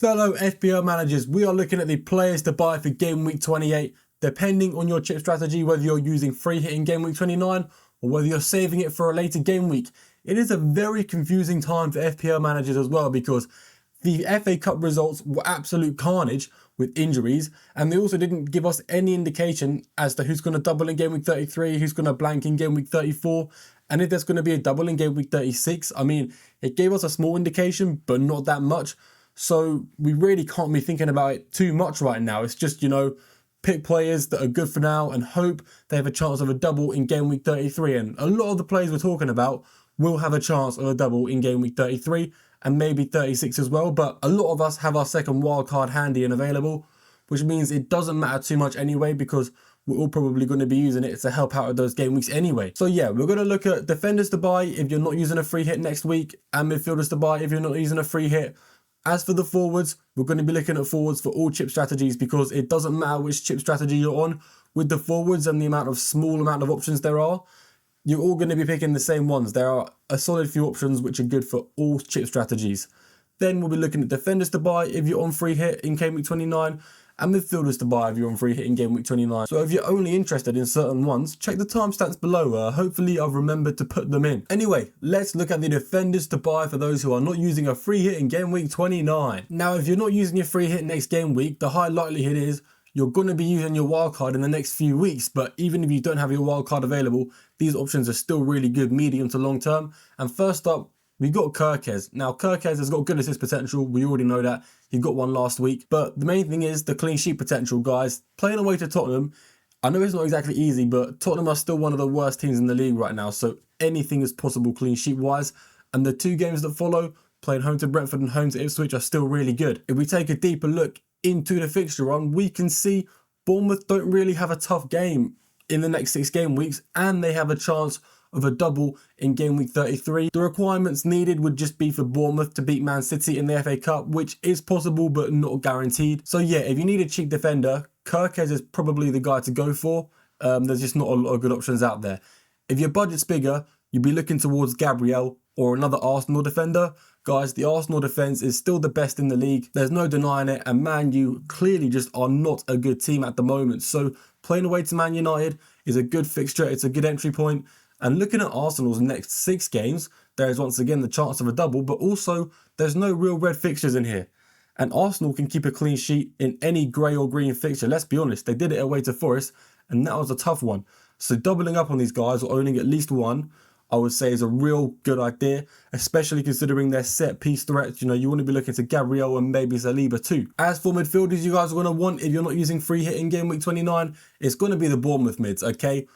Fellow FPL managers, we are looking at the players to buy for Game Week 28, depending on your chip strategy, whether you're using free hit in Game Week 29 or whether you're saving it for a later game week. It is a very confusing time for FPL managers as well because the FA Cup results were absolute carnage with injuries, and they also didn't give us any indication as to who's going to double in Game Week 33, who's going to blank in Game Week 34, and if there's going to be a double in Game Week 36. I mean, it gave us a small indication, but not that much. So we really can't be thinking about it too much right now. It's just, pick players that are good for now and hope they have a chance of a double in Game Week 33. And a lot of the players we're talking about will have a chance of a double in Game Week 33 and maybe 36 as well. But a lot of us have our second wildcard handy and available, which means it doesn't matter too much anyway because we're all probably going to be using it to help out with those game weeks anyway. So yeah, we're going to look at defenders to buy if you're not using a free hit next week, and midfielders to buy if you're not using a free hit. As for the forwards, we're going to be looking at forwards for all chip strategies because it doesn't matter which chip strategy you're on. With the forwards and the small amount of options there are, you're all going to be picking the same ones. There are a solid few options which are good for all chip strategies. Then we'll be looking at defenders to buy if you're on free hit in Game Week 29, and midfielders to buy if you're on free hit in Game Week 29. So if you're only interested in certain ones, check the timestamps below. Hopefully I've remembered to put them in. Anyway, let's look at the defenders to buy for those who are not using a free hit in Game Week 29. Now, if you're not using your free hit next game week, the high likelihood is you're going to be using your wildcard in the next few weeks. But even if you don't have your wildcard available, these options are still really good medium to long term. And first up, we've got Kerkez. Now, Kerkez has got good assist potential. We already know that. He got one last week. But the main thing is the clean sheet potential, guys. Playing away to Tottenham, I know it's not exactly easy, but Tottenham are still one of the worst teams in the league right now. So anything is possible clean sheet-wise. And the two games that follow, playing home to Brentford and home to Ipswich, are still really good. If we take a deeper look into the fixture run, we can see Bournemouth don't really have a tough game in the next 6 game weeks, and they have a chance of a double in Game Week 33. The requirements needed would just be for Bournemouth to beat Man City in the FA Cup, which is possible but not guaranteed. So yeah, if you need a cheap defender, Kerkez is probably the guy to go for. There's just not a lot of good options out there. If your budget's bigger, you'd be looking towards Gabriel or another Arsenal defender. Guys, the Arsenal defence is still the best in the league. There's no denying it, and Man U clearly just are not a good team at the moment. So playing away to Man United is a good fixture. It's a good entry point. And looking at Arsenal's next 6 games, there is once again the chance of a double, but also there's no real red fixtures in here. And Arsenal can keep a clean sheet in any grey or green fixture. Let's be honest, they did it away to Forest, and that was a tough one. So doubling up on these guys or owning at least one, I would say is a real good idea, especially considering their set piece threats. You want to be looking to Gabriel and maybe Saliba too. As for midfielders you guys are going to want, if you're not using free hit in Game Week 29, it's going to be the Bournemouth mids, okay?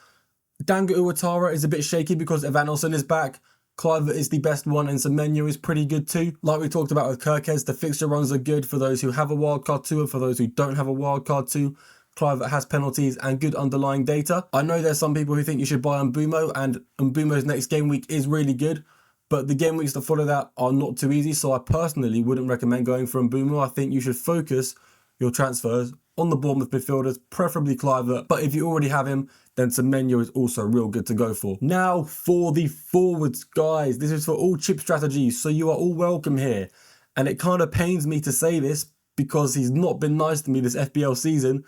Dango Uwatara is a bit shaky because Evanilson is back. Kluivert is the best one, and Semenyo is pretty good too. Like we talked about with Kerkez, the fixture runs are good for those who have a wildcard too and for those who don't have a wildcard too. Kluivert has penalties and good underlying data. I know there's some people who think you should buy Mbumo, and Mbumo's next game week is really good, but the game weeks that follow that are not too easy, so I personally wouldn't recommend going for Mbumo. I think you should focus your transfers on the Bournemouth midfielders, preferably Kluivert, but if you already have him, then Semenyo is also real good to go for. Now for the forwards, guys. This is for all chip strategies, so you are all welcome here. And it kind of pains me to say this because he's not been nice to me this FPL season.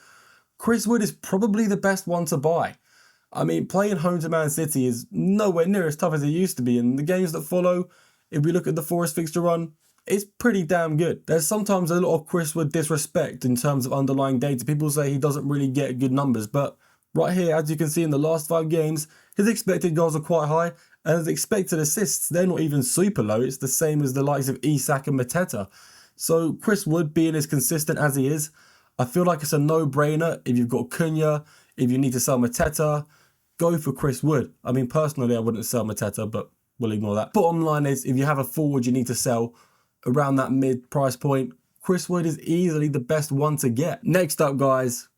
Chris Wood is probably the best one to buy. I mean, playing home to Man City is nowhere near as tough as it used to be, and the games that follow, if we look at the Forest fixture run, it's pretty damn good. There's sometimes a lot of Chris Wood disrespect in terms of underlying data. People say he doesn't really get good numbers, but right here, as you can see in the last 5 games, his expected goals are quite high, and his expected assists, they're not even super low. It's the same as the likes of Isak and Mateta. So Chris Wood, being as consistent as he is, I feel like it's a no-brainer. If you've got Cunha, if you need to sell Mateta, go for Chris Wood. I mean, personally, I wouldn't sell Mateta, but we'll ignore that. Bottom line is, if you have a forward you need to sell around that mid price point, Chris Wood is easily the best one to get. Next up, guys,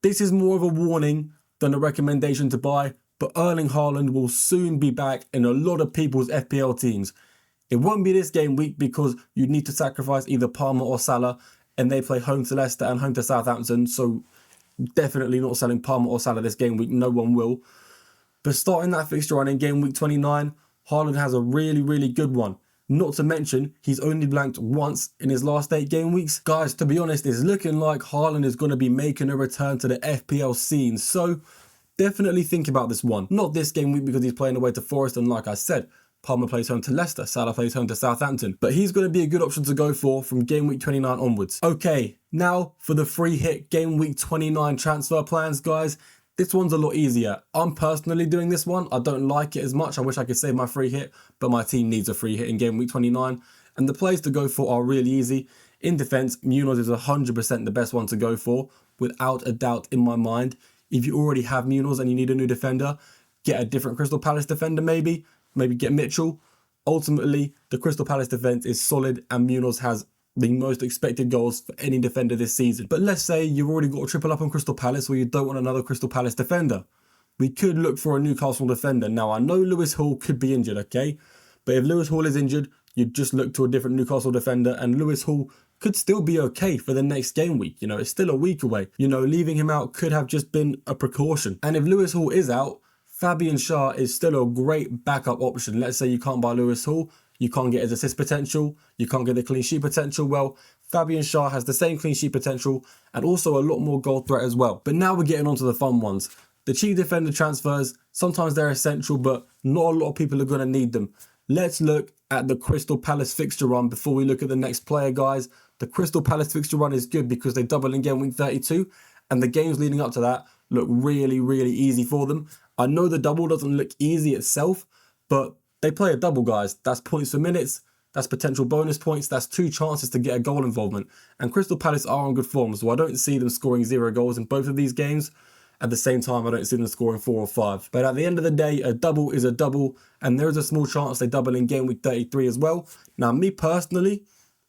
this is more of a warning than a recommendation to buy, but Erling Haaland will soon be back in a lot of people's FPL teams. It won't be this game week because you need to sacrifice either Palmer or Salah, and they play home to Leicester and home to Southampton, so definitely not selling Palmer or Salah this game week. No one will. But starting that fixture run in Game Week 29, Haaland has a really, really good one. Not to mention, he's only blanked once in his last 8 game weeks. Guys, to be honest, it's looking like Haaland is going to be making a return to the FPL scene. So definitely think about this one. Not this game week because he's playing away to Forest, and like I said, Palmer plays home to Leicester, Salah plays home to Southampton. But he's going to be a good option to go for from game week 29 onwards. Okay, now for the free hit game week 29 transfer plans, guys. This one's a lot easier. I'm personally doing this one. I don't like it as much. I wish I could save my free hit, but my team needs a free hit in game week 29. And the players to go for are really easy. In defense, Munoz is 100% the best one to go for, without a doubt in my mind. If you already have Munoz and you need a new defender, get a different Crystal Palace defender maybe get Mitchell. Ultimately, the Crystal Palace defense is solid and Munoz has the most expected goals for any defender this season. But let's say you've already got a triple up on Crystal Palace or you don't want another Crystal Palace defender. We could look for a Newcastle defender. Now, I know Lewis Hall could be injured, okay? But if Lewis Hall is injured, you just look to a different Newcastle defender, and Lewis Hall could still be okay for the next game week. You know, it's still a week away. You know, leaving him out could have just been a precaution. And if Lewis Hall is out, Fabian Schär is still a great backup option. Let's say you can't buy Lewis Hall, you can't get his assist potential, you can't get the clean sheet potential. Well, Fabian Schär has the same clean sheet potential and also a lot more goal threat as well. But now we're getting on to the fun ones. The cheap defender transfers, sometimes they're essential, but not a lot of people are going to need them. Let's look at the Crystal Palace fixture run before we look at the next player, guys. The Crystal Palace fixture run is good because they double in game week 32, and the games leading up to that look really, really easy for them. I know the double doesn't look easy itself, but they play a double, guys. That's points for minutes, that's potential bonus points, that's 2 chances to get a goal involvement. And Crystal Palace are on good form, so I don't see them scoring 0 goals in both of these games. At the same time, I don't see them scoring 4 or 5. But at the end of the day, a double is a double, and there is a small chance they double in game week 33 as well. Now, me personally,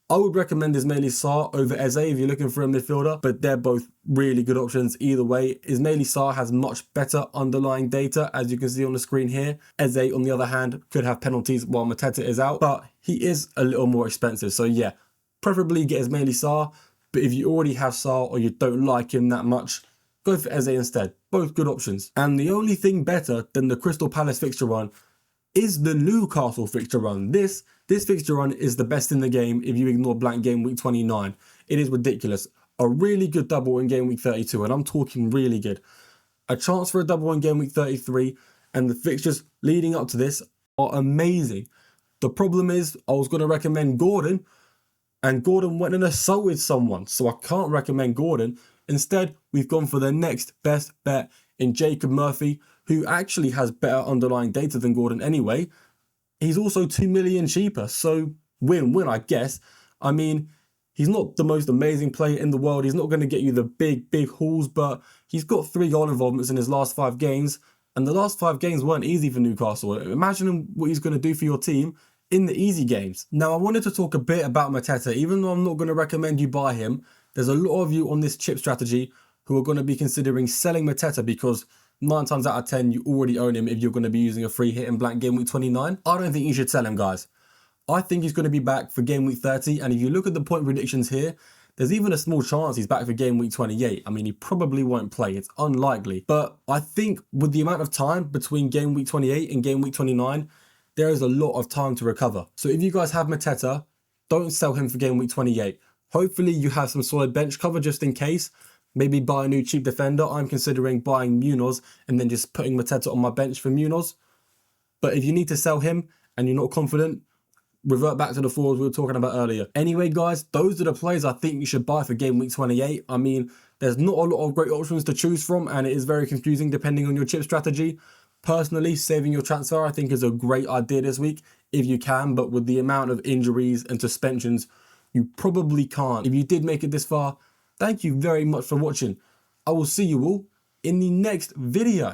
I would recommend Ismaili Sarr over Eze if you're looking for a midfielder, but they're both really good options either way. Ismaili Sarr has much better underlying data, as you can see on the screen here. Eze, on the other hand, could have penalties while Mateta is out, but he is a little more expensive. So yeah, preferably get Ismaili Sarr, but if you already have Sarr or you don't like him that much, go for Eze instead. Both good options. And the only thing better than the Crystal Palace fixture run is the Newcastle fixture run. This fixture run is the best in the game if you ignore blank game week 29. It is ridiculous. A really good double in game week 32, and I'm talking really good. A chance for a double in game week 33, and the fixtures leading up to this are amazing. The problem is, I was going to recommend Gordon, and Gordon went and assaulted someone, so I can't recommend Gordon. Instead, we've gone for the next best bet in Jacob Murphy, who actually has better underlying data than Gordon anyway. He's also 2 million cheaper, so win-win, I guess. I mean, he's not the most amazing player in the world. He's not going to get you the big hauls, but he's got 3 goal involvements in his last 5 games, and the last 5 games weren't easy for Newcastle. Imagine what he's going to do for your team in the easy games. Now, I wanted to talk a bit about Mateta. Even though I'm not going to recommend you buy him, there's a lot of you on this chip strategy who are going to be considering selling Mateta because 9 times out of 10, you already own him if you're going to be using a free hit in blank game week 29. I don't think you should sell him, guys. I think he's going to be back for game week 30. And if you look at the point predictions here, there's even a small chance he's back for game week 28. I mean, he probably won't play. It's unlikely. But I think with the amount of time between game week 28 and game week 29, there is a lot of time to recover. So if you guys have Mateta, don't sell him for game week 28. Hopefully you have some solid bench cover just in case. Maybe buy a new cheap defender. I'm considering buying Munoz and then just putting Mateta on my bench for Munoz. But if you need to sell him and you're not confident, revert back to the forwards we were talking about earlier. Anyway, guys, those are the players I think you should buy for game week 28. I mean, there's not a lot of great options to choose from, and it is very confusing depending on your chip strategy. Personally, saving your transfer I think is a great idea this week if you can, but with the amount of injuries and suspensions, you probably can't. If you did make it this far, thank you very much for watching. I will see you all in the next video.